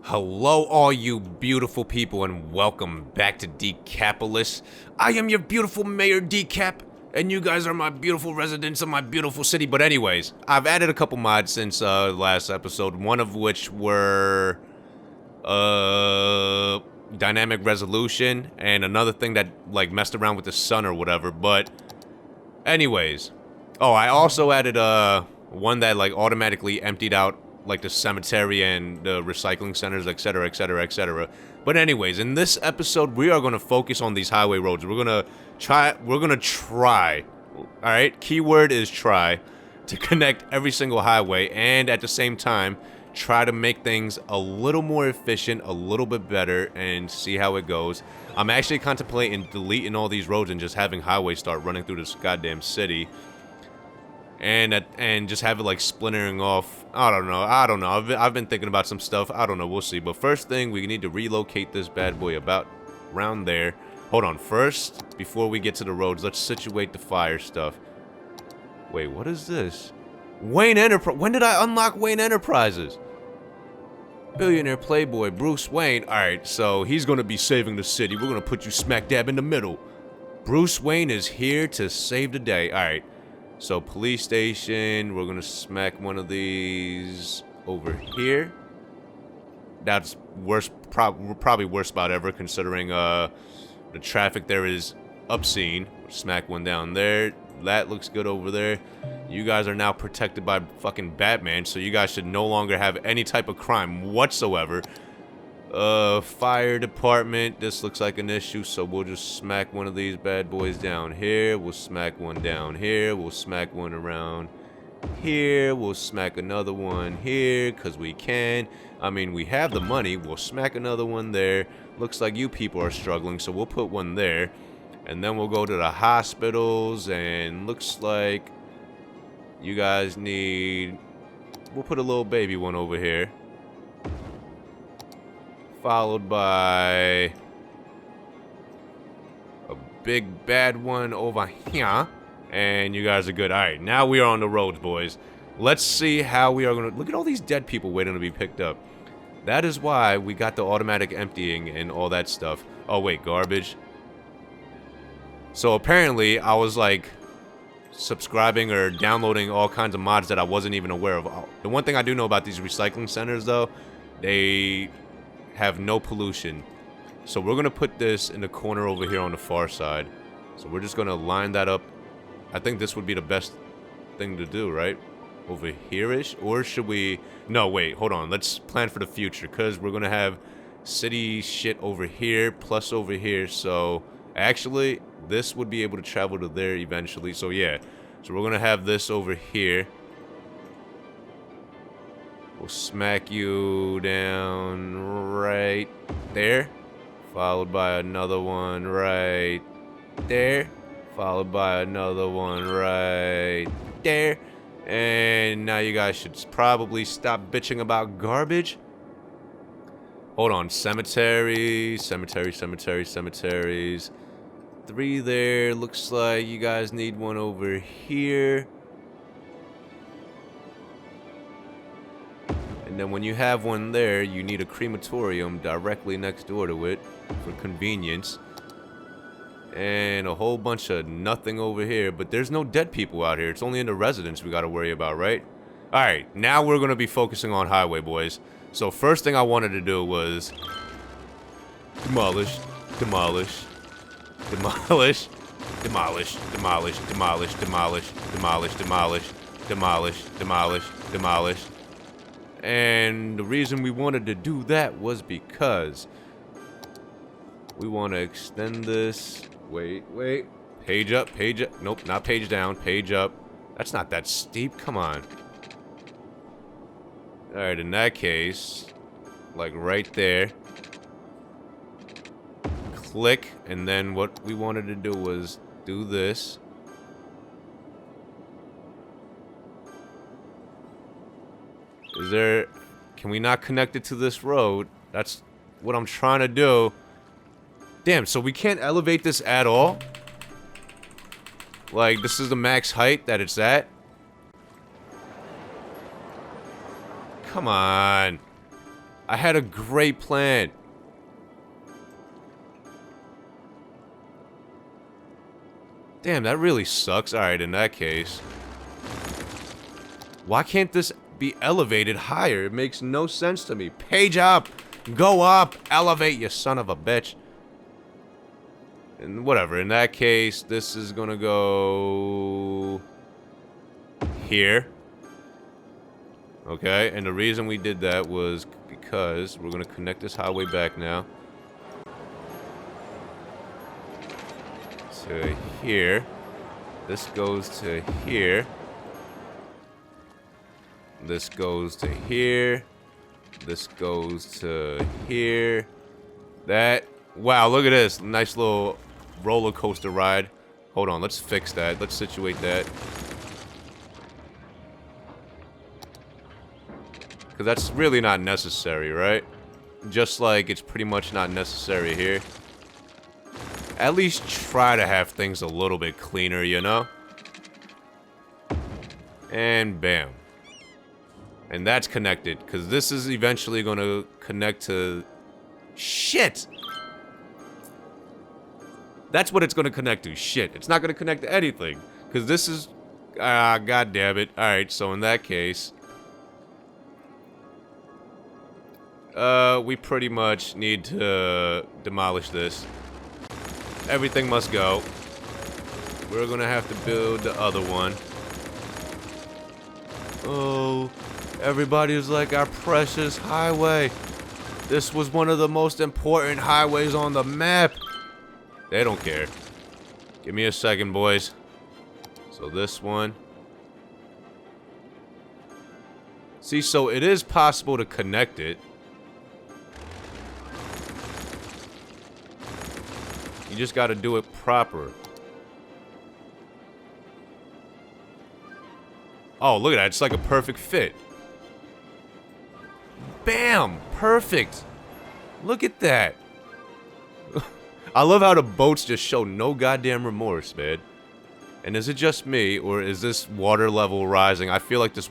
Hello, all you beautiful people, and welcome back to Decapolis. I am your beautiful mayor, Dekap, and you guys are my beautiful residents of my beautiful city. But anyways, I've added a couple mods since last episode, one of which were dynamic resolution, and another thing that like messed around with the sun or whatever. But anyways, oh, I also added one that like automatically emptied out like the cemetery and the recycling centers, etc., etc., etc. But anyways, in this episode, we are going to focus on these highway roads. We're going to try, all right? Keyword is try, to connect every single highway, and at the same time, try to make things a little more efficient, a little bit better, and see how it goes. I'm actually contemplating deleting all these roads and just having highways start running through this goddamn city. And just have it like splintering off. I don't know. I've been thinking about some stuff. I don't know. We'll see. But first thing, we need to relocate this bad boy about around there. Hold on. First, before we get to the roads, let's situate the fire stuff. Wait, what is this? Wayne Enterprise. When did I unlock Wayne Enterprises? Billionaire playboy Bruce Wayne. All right, so he's gonna be saving the city. We're gonna put you smack dab in the middle. Bruce Wayne is here to save the day. All right. So, police station, we're gonna smack one of these over here. That's probably worst spot ever, considering the traffic there is obscene. Smack one down there. That looks good over there. You guys are now protected by fucking Batman, so you guys should no longer have any type of crime whatsoever. Fire department, this looks like an issue, so we'll just smack one of these bad boys down here. We'll smack one down here. We'll smack one around here. We'll smack another one here, because we can. I mean, we have the money. We'll smack another one there. Looks like you people are struggling, so we'll put one there. And then we'll go to the hospitals, and looks like you guys need... We'll put a little baby one over here. Followed by a big bad one over here. And you guys are good. Alright, now we are on the roads, boys. Let's see how we are going to... Look at all these dead people waiting to be picked up. That is why we got the automatic emptying and all that stuff. Oh, wait, garbage. So apparently, I was like subscribing or downloading all kinds of mods that I wasn't even aware of. The one thing I do know about these recycling centers, though, they have no pollution. So we're gonna put this in the corner over here on the far side. So we're just gonna line that up. I think this would be the best thing to do, right? Over here-ish? Or should we... No, wait, hold on. Let's plan for the future, because we're gonna have city shit over here, plus over here. So actually, this would be able to travel to there eventually. So yeah, so we're gonna have this over here. We'll smack you down right there, followed by another one right there, followed by another one right there. And now you guys should probably stop bitching about garbage. Hold on, cemeteries. 3 there. Looks like you guys need one over here. And then when you have one there, you need a crematorium directly next door to it for convenience. And a whole bunch of nothing over here. But there's no dead people out here. It's only in the residents we got to worry about, right? Alright, now we're going to be focusing on highway, boys. So first thing I wanted to do was demolish, demolish, demolish, demolish, demolish, demolish, demolish, demolish, demolish, demolish, demolish, demolish. And the reason we wanted to do that was because we want to extend this. Wait. Page up. Nope, not page down. Page up. That's not that steep. Come on. Alright, in that case, like right there. Click. And then what we wanted to do was do this. Is there... Can we not connect it to this road? That's what I'm trying to do. Damn, so we can't elevate this at all? Like, this is the max height that it's at? Come on. I had a great plan. Damn, that really sucks. Alright, in that case. Why can't this be elevated higher? It makes no sense to me. Page up! Go up! Elevate, you son of a bitch. And whatever, in that case, this is gonna go... here. Okay, and the reason we did that was because we're gonna connect this highway back now. To here. This goes to here. This goes to here. This goes to here. That. Wow, look at this. Nice little roller coaster ride. Hold on, let's fix that. Let's situate that. Because that's really not necessary, right? Just like it's pretty much not necessary here. At least try to have things a little bit cleaner, you know? And bam. And that's connected, because this is eventually going to connect to... Shit! That's what it's going to connect to. Shit. It's not going to connect to anything. Because this is... God damn it. Alright, so in that case... we pretty much need to demolish this. Everything must go. We're gonna have to build the other one. Oh, everybody is like our precious highway. This was one of the most important highways on the map. They don't care. Give me a second, boys. So this one. See, so it is possible to connect it. You just gotta do it proper. Oh, look at that. It's like a perfect fit. Bam! Perfect. Look at that. I love how the boats just show no goddamn remorse, man. And is it just me, or is this water level rising? I feel like this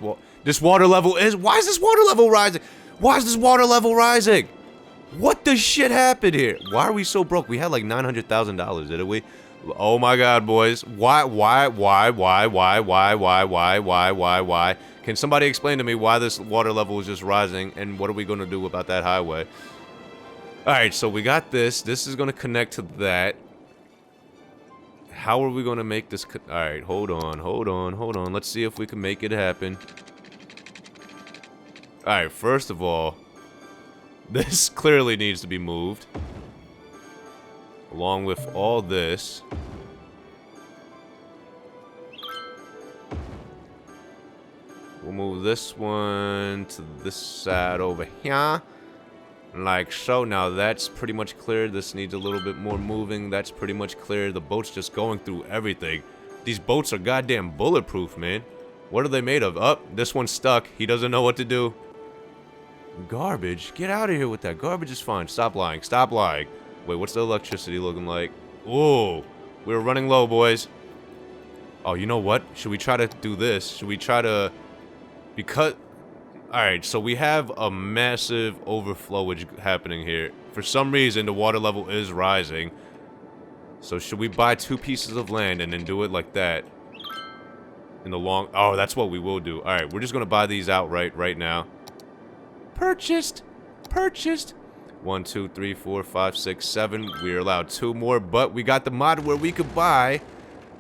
water level is... Why is this water level rising? Why is this water level rising? What the shit happened here? Why are we so broke? We had like $900,000, didn't we? Oh my god, boys. Why? Can somebody explain to me why this water level is just rising, and what are we going to do about that highway? Alright, so we got this. This is going to connect to that. How are we going to make this... Alright, hold on. Let's see if we can make it happen. Alright, first of all... This clearly needs to be moved. Along with all this. We'll move this one to this side over here. Like so. Now that's pretty much clear. This needs a little bit more moving. That's pretty much clear. The boat's just going through everything. These boats are goddamn bulletproof, man. What are they made of? Oh, this one's stuck. He doesn't know what to do. Garbage? Get out of here with that. Garbage is fine. Stop lying. Stop lying. Wait, what's the electricity looking like? Oh, we're running low, boys. Oh, you know what? Should we try to do this? Should we try to... Because... Alright, so we have a massive overflowage happening here. For some reason, the water level is rising. So should we buy 2 pieces of land and then do it like that? In the long... Oh, that's what we will do. Alright, we're just gonna buy these outright right now. Purchased. 1, 2, 3, 4, 5, 6, 7. We're allowed 2 more, but we got the mod where we could buy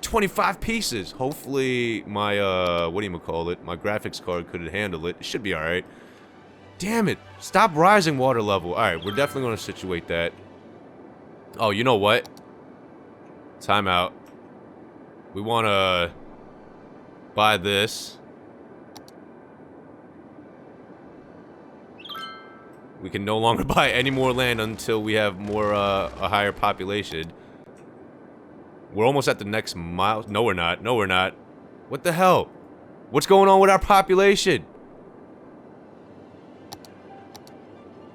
25 pieces. Hopefully my whatchamacallit, my graphics card could handle it. It should be alright. Damn it. Stop rising water level. Alright, we're definitely going to situate that. Oh, you know what? Time out. We want to buy this. We can no longer buy any more land until we have more, a higher population. We're almost at the next mile. No, we're not. No, we're not. What the hell? What's going on with our population?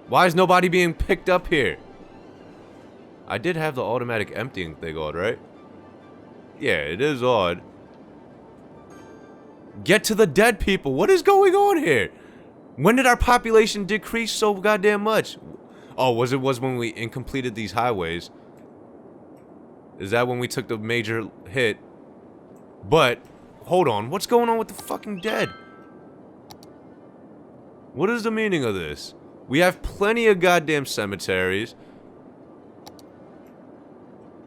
Why is nobody being picked up here? I did have the automatic emptying thing on, right? Yeah, it is odd. Get to the dead people. What is going on here? When did our population decrease so goddamn much? Oh, was when we incompleted these highways? Is that when we took the major hit? But, hold on, what's going on with the fucking dead? What is the meaning of this? We have plenty of goddamn cemeteries.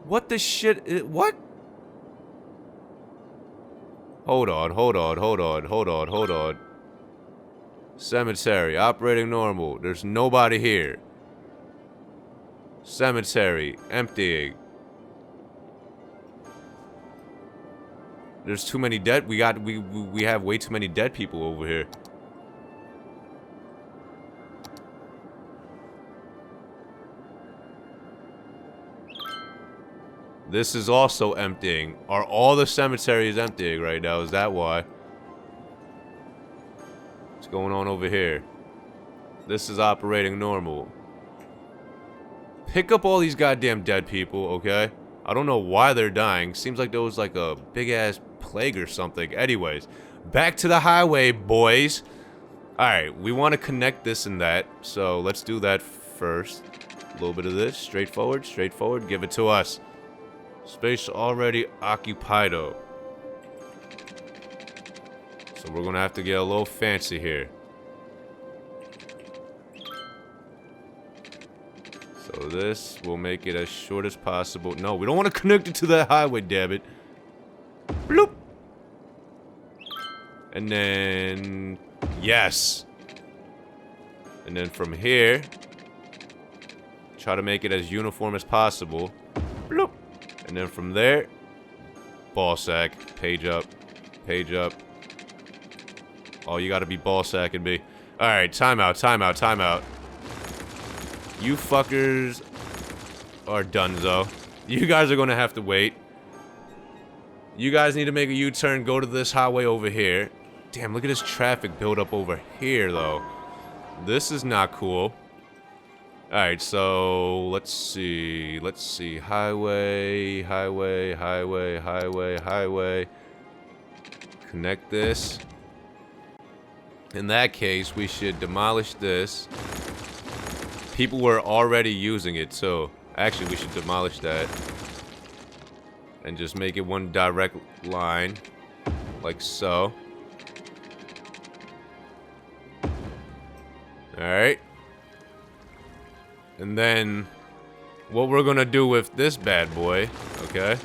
What the shit? What? Hold on. Cemetery, operating normal. There's nobody here. Cemetery, emptying. There's too many dead. We have way too many dead people over here. This is also emptying. Are all the cemeteries emptying right now? Is that why? What's going on over here? This is operating normal. Pick up all these goddamn dead people, okay? I don't know why they're dying. Seems like there was like a big-ass plague or something. Anyways, back to the highway, boys. Alright, we want to connect this and that. So let's do that first. A little bit of this. Straightforward. Give it to us. Space already occupied-o. So we're gonna have to get a little fancy here. So this will make it as short as possible. No, we don't want to connect it to that highway, damn it. Bloop. And then... yes. And then from here... try to make it as uniform as possible. Bloop. And then from there... ball sack. Page up. Oh, you gotta be ball sacking me. Alright, timeout. You fuckers are donezo. You guys are gonna have to wait. You guys need to make a U-turn, go to this highway over here. Damn, look at this traffic build up over here, though. This is not cool. Alright, so let's see. Highway. Connect this. In that case, we should demolish this. People were already using it, so actually we should demolish that. And just make it one direct line. Like so. Alright. And then what we're gonna do with this bad boy, okay,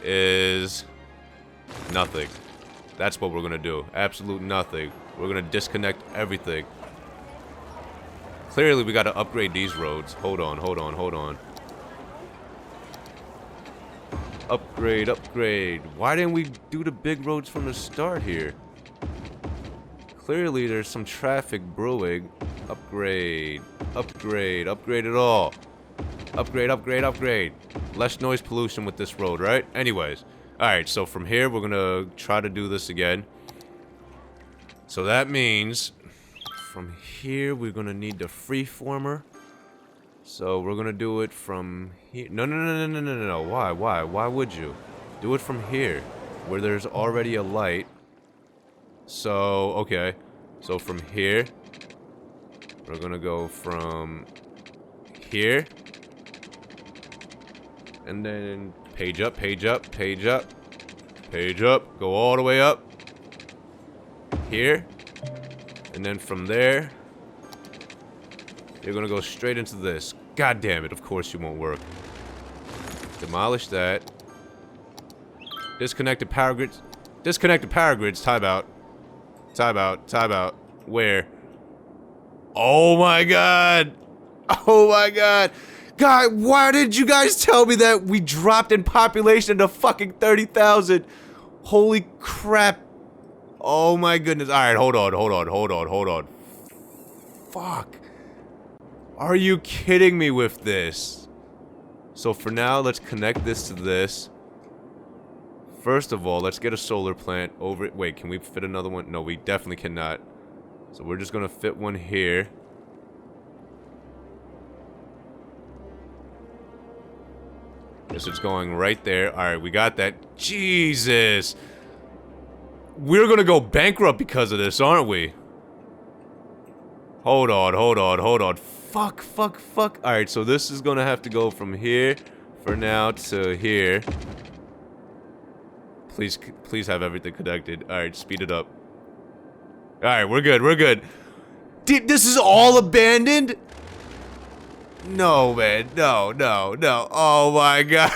is nothing. That's what we're gonna do. Absolute nothing. We're gonna disconnect everything. Clearly, we gotta upgrade these roads. Hold on. Upgrade. Why didn't we do the big roads from the start here? Clearly, there's some traffic brewing. Upgrade it all. Upgrade. Less noise pollution with this road, right? Anyways. Alright, so from here, we're gonna try to do this again. So that means... from here, we're gonna need the freeformer. So we're gonna do it from here. No. Why would you? Do it from here, where there's already a light. So, okay. So from here, we're gonna go from here. And then page up. Go all the way up. Here. And then from there, you're gonna go straight into this. God damn it, of course you won't work. Demolish that. Disconnected power grids. Time out. Where? Oh my god. God, why did you guys tell me that we dropped in population to fucking 30,000? Holy crap. Oh my goodness. Alright, hold on. Fuck. Are you kidding me with this? So for now, let's connect this to this. First of all, let's get a solar plant over it. Wait, can we fit another one? No, we definitely cannot. So we're just gonna fit one here. Guess it's going right there. Alright, we got that. Jesus! We're gonna go bankrupt because of this, aren't we? Hold on, hold on, hold on. Fuck, fuck, fuck. Alright, so this is gonna have to go from here for now to here. Please have everything connected. Alright, speed it up. Alright, we're good, we're good. Dude, this is all abandoned? No, man. No, no, no. Oh my god.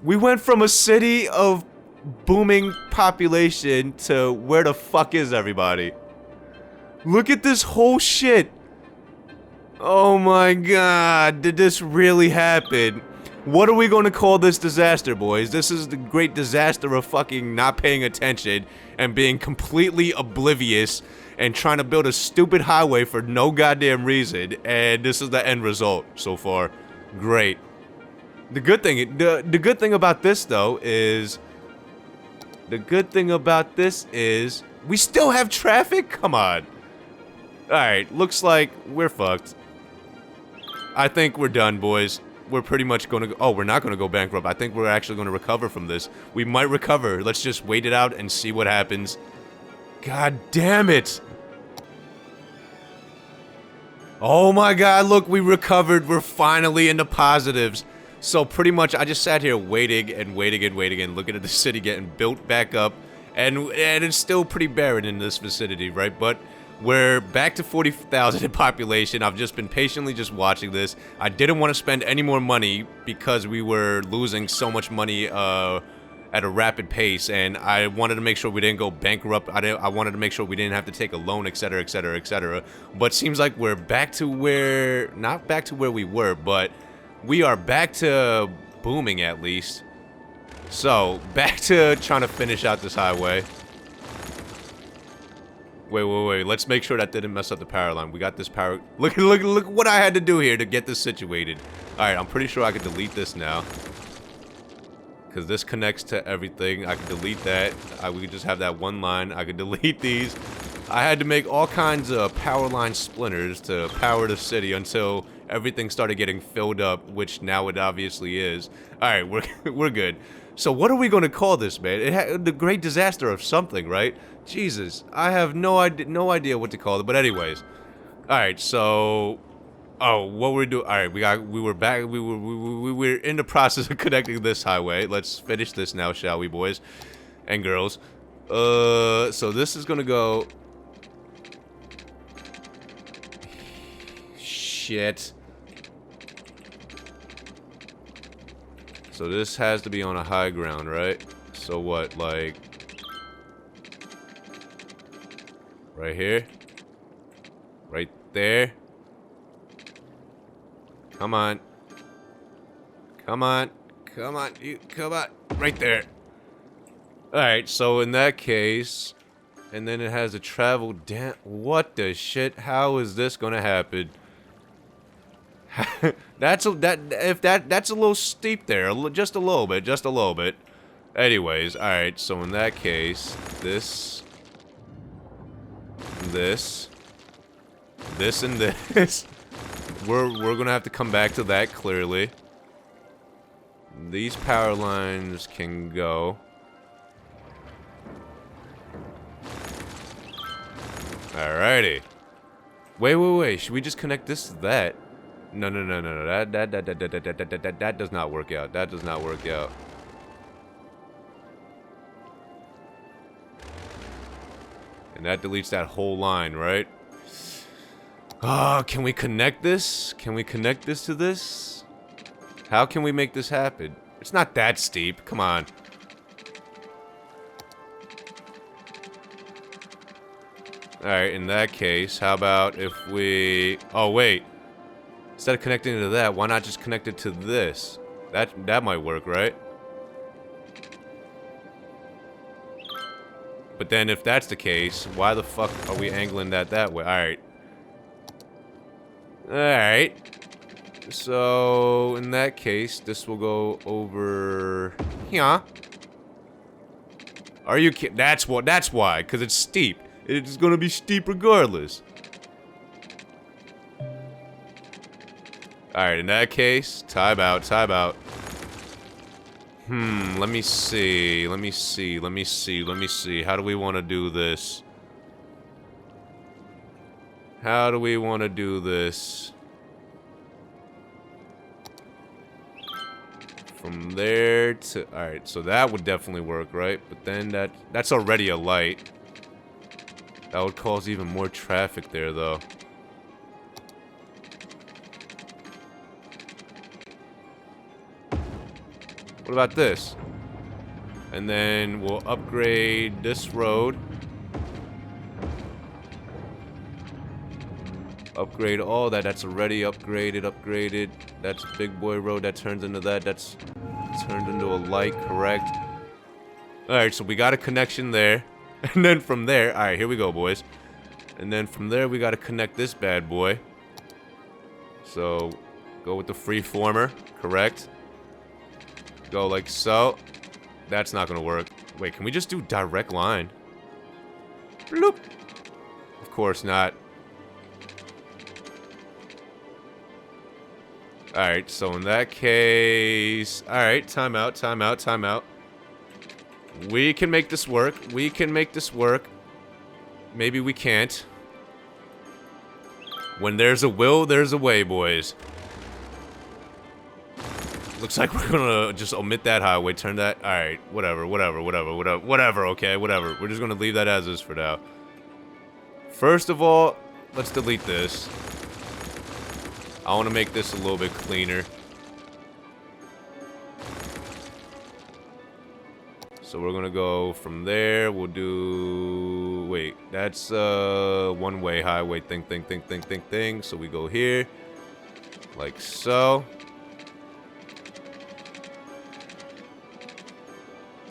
We went from a city of booming population to where the fuck is everybody? Look at this whole shit. Oh my god. Did this really happen? What are we going to call this disaster, boys? This is the great disaster of fucking not paying attention and being completely oblivious and trying to build a stupid highway for no goddamn reason. And this is the end result so far. Great. The good thing about this though is we still have traffic? Come on. Alright, looks like we're fucked. I think we're done, boys. We're pretty much gonna go— oh, we're not gonna go bankrupt. I think we're actually gonna recover from this. We might recover. Let's just wait it out and see what happens. God damn it! Oh my god, look, we recovered. We're finally in the positives. So pretty much, I just sat here waiting and waiting and waiting and looking at the city getting built back up. And it's still pretty barren in this vicinity, right? But we're back to 40,000 in population. I've just been patiently just watching this. I didn't want to spend any more money because we were losing so much money at a rapid pace, and I wanted to make sure we didn't go bankrupt. I wanted to make sure we didn't have to take a loan, etc., etc., etc. But seems like we're back to where— not back to where we were, but we are back to booming at least. So, back to trying to finish out this highway. Wait. Let's make sure that didn't mess up the power line. We got this power— look what I had to do here to get this situated. Alright, I'm pretty sure I can delete this now. Because this connects to everything. I can delete that. We could just have that one line. I could delete these. I had to make all kinds of power line splinters to power the city until everything started getting filled up, which now it obviously is. Alright, we're good. So what are we going to call this, man? The great disaster of something, right? Jesus, I have no idea what to call it. But anyways, all right. So, oh, what we're doing? All right, we were back. We were in the process of connecting this highway. Let's finish this now, shall we, boys and girls? So this is gonna go. Shit. So this has to be on a high ground, right? So what, like right here? Right there? Come on. Come on. Come on. Come on. Right there. Alright, so in that case, and then it has to travel down— what the shit? How is this gonna happen? That's a little steep there, just a little bit. Anyways, all right. So in that case, this, and this, we're gonna have to come back to that clearly. These power lines can go. Alrighty. Wait. Should we just connect this to that? No. That does not work out. That does not work out. And that deletes that whole line, right? Ah, can we connect this? Can we connect this to this? How can we make this happen? It's not that steep. Come on. Alright, in that case, how about if we— oh, wait. Instead of connecting to that, why not just connect it to this? That might work, right? But then if that's the case, why the fuck are we angling that way? Alright. Alright. So, in that case, this will go over here. Are you kidding? That's why, because it's steep. It's gonna be steep regardless. Alright, in that case, time out. Let me see. How do we want to do this? How do we want to do this? From there to... Alright, so that would definitely work, right? But then that's already a light. That would cause even more traffic there, though. What about this? And then we'll upgrade this road. Upgrade all that. That's already upgraded. That's Big Boy Road. That turns into that. That's turned into a light, correct? Alright, so we got a connection there. And then from there, alright, here we go, boys. And then from there, we got to connect this bad boy. So, go with the freeformer, correct? Go like so. That's not going to work. Wait, can we just do direct line? Bloop. Of course not. Alright, so in that case... Alright, time out. We can make this work. Maybe we can't. When there's a will, there's a way, boys. Looks like we're gonna just omit that highway, turn that... Alright, whatever, okay, whatever. We're just gonna leave that as is for now. First of all, let's delete this. I want to make this a little bit cleaner. So we're gonna go from there. We'll do... Wait, that's one-way highway thing. So we go here. Like so.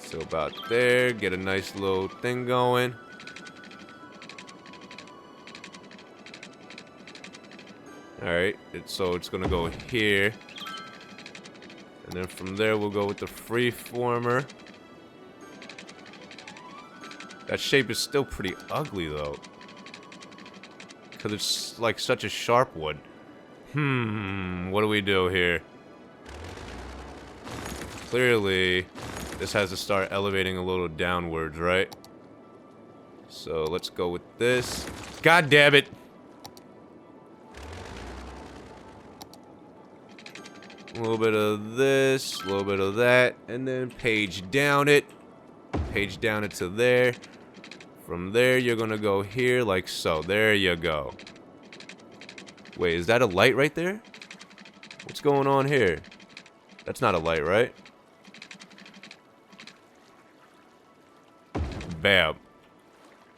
So about there. Get a nice little thing going. Alright, so it's gonna go here. And then from there we'll go with the freeformer. That shape is still pretty ugly though. Because it's like such a sharp one. What do we do here? Clearly, this has to start elevating a little downwards, right? So let's go with this. God damn it! A little bit of this, a little bit of that, and then page down it. Page down it to there. From there, you're gonna go here like so. There you go. Wait, is that a light right there? What's going on here? That's not a light, right? Bam.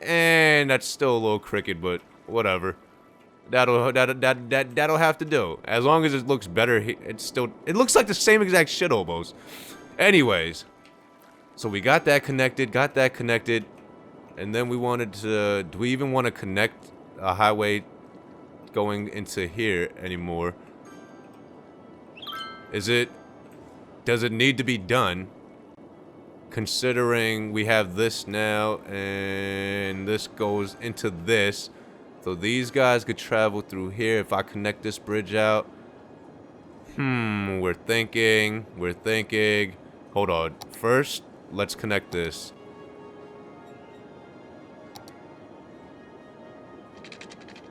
And that's still a little crooked, but whatever. That'll have to do. As long as it looks better, it looks like the same exact shit almost. Anyways, so we got that connected, and then we wanted to. Do we even want to connect a highway going into here anymore? Does it need to be done? Considering we have this now, and this goes into this. So these guys could travel through here if I connect this bridge out. We're thinking. Hold on. First, let's connect this.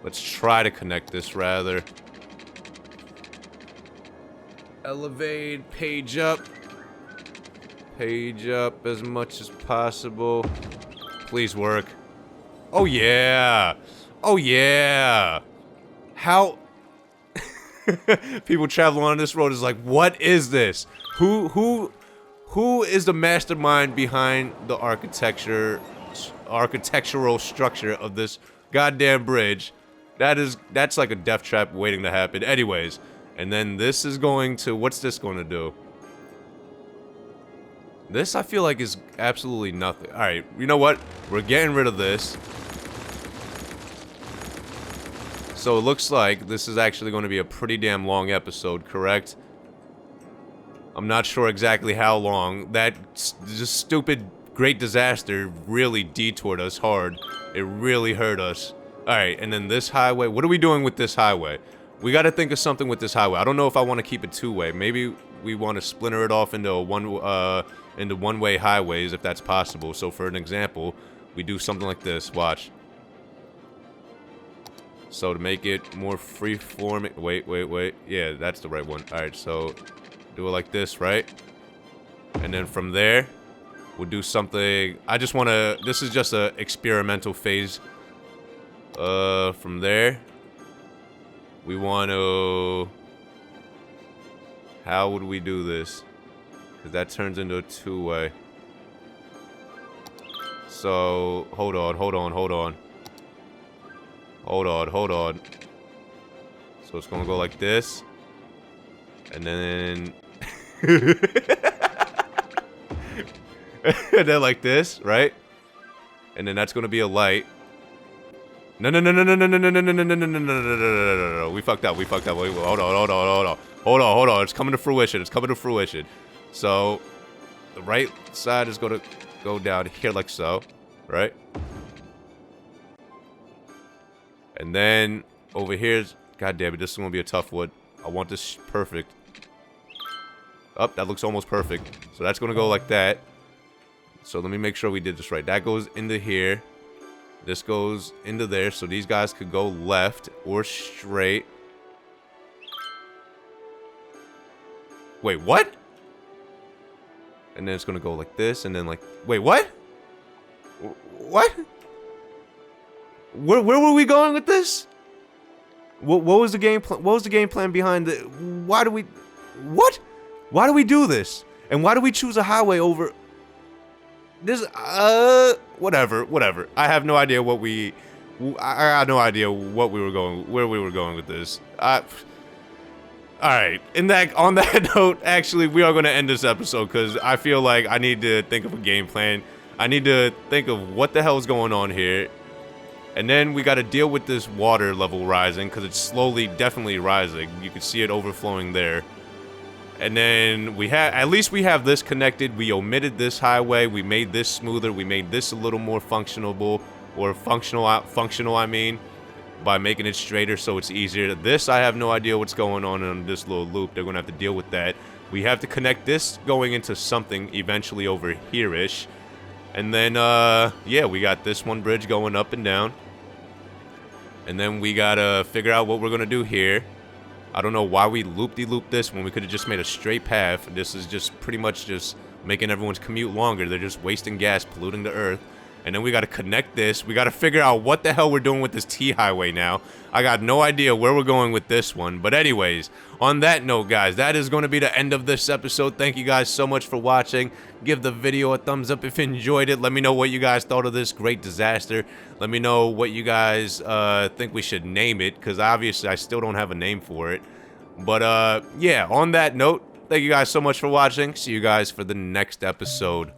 Let's try to connect this, rather. Elevate, page up. Page up as much as possible. Please work. Oh, yeah. Oh, yeah. How... People traveling on this road is like, what is this? Who is the mastermind behind the architectural structure of this goddamn bridge? That's like a death trap waiting to happen. Anyways, and then this is going to... What's this going to do? This, I feel like, is absolutely nothing. Alright, you know what? We're getting rid of this. So it looks like this is actually going to be a pretty damn long episode, correct? I'm not sure exactly how long. That just stupid great disaster really detoured us hard. It really hurt us. Alright, and then this highway. What are we doing with this highway? We got to think of something with this highway. I don't know if I want to keep it two-way. Maybe we want to splinter it off into one-way highways if that's possible. So for an example, we do something like this. Watch. So to make it more free-forming... Wait. Yeah, that's the right one. Alright, so do it like this, right? And then from there, we'll do something... I just want to... This is just a experimental phase. From there, we want to... How would we do this? Because that turns into a two-way. So, hold on. So it's gonna go like this. And then... and then like this, right? And then that's gonna be a light. No. We fucked up. Wait, hold on. It's coming to fruition. So, the right side is gonna go down here like so, right? And then over here's... God damn it, this is gonna be a tough one. I want this perfect. Oh, that looks almost perfect. So that's gonna go like that. So let me make sure we did this right. That goes into here. This goes into there, so these guys could go left or straight. Wait, what? And then it's gonna go like this, and then like... Wait, what? What? Where were we going with this? What was the game plan? What was the game plan behind the... Why do we... What? Why do we do this? And why do we choose a highway over... This... Whatever. I have no idea what we... I had no idea what we were going... Where we were going with this. Alright, on that note, actually, we are going to end this episode because I feel like I need to think of a game plan. I need to think of what the hell is going on here. And then we got to deal with this water level rising because it's slowly, definitely rising. You can see it overflowing there. And then at least we have this connected. We omitted this highway. We made this smoother. We made this a little more functional, I mean. By making it straighter so it's easier. This, I have no idea what's going on this little loop. They're going to have to deal with that. We have to connect this going into something eventually over here-ish. And then, yeah, we got this one bridge going up and down. And then we got to figure out what we're going to do here. I don't know why we loop-de-loop this when we could have just made a straight path. This is just pretty much just making everyone's commute longer. They're just wasting gas, polluting the earth. And then we got to connect this. We got to figure out what the hell we're doing with this T-highway now. I got no idea where we're going with this one. But anyways, on that note, guys, that is going to be the end of this episode. Thank you guys so much for watching. Give the video a thumbs up if you enjoyed it. Let me know what you guys thought of this great disaster. Let me know what you guys think we should name it. Because obviously, I still don't have a name for it. But yeah, on that note, thank you guys so much for watching. See you guys for the next episode.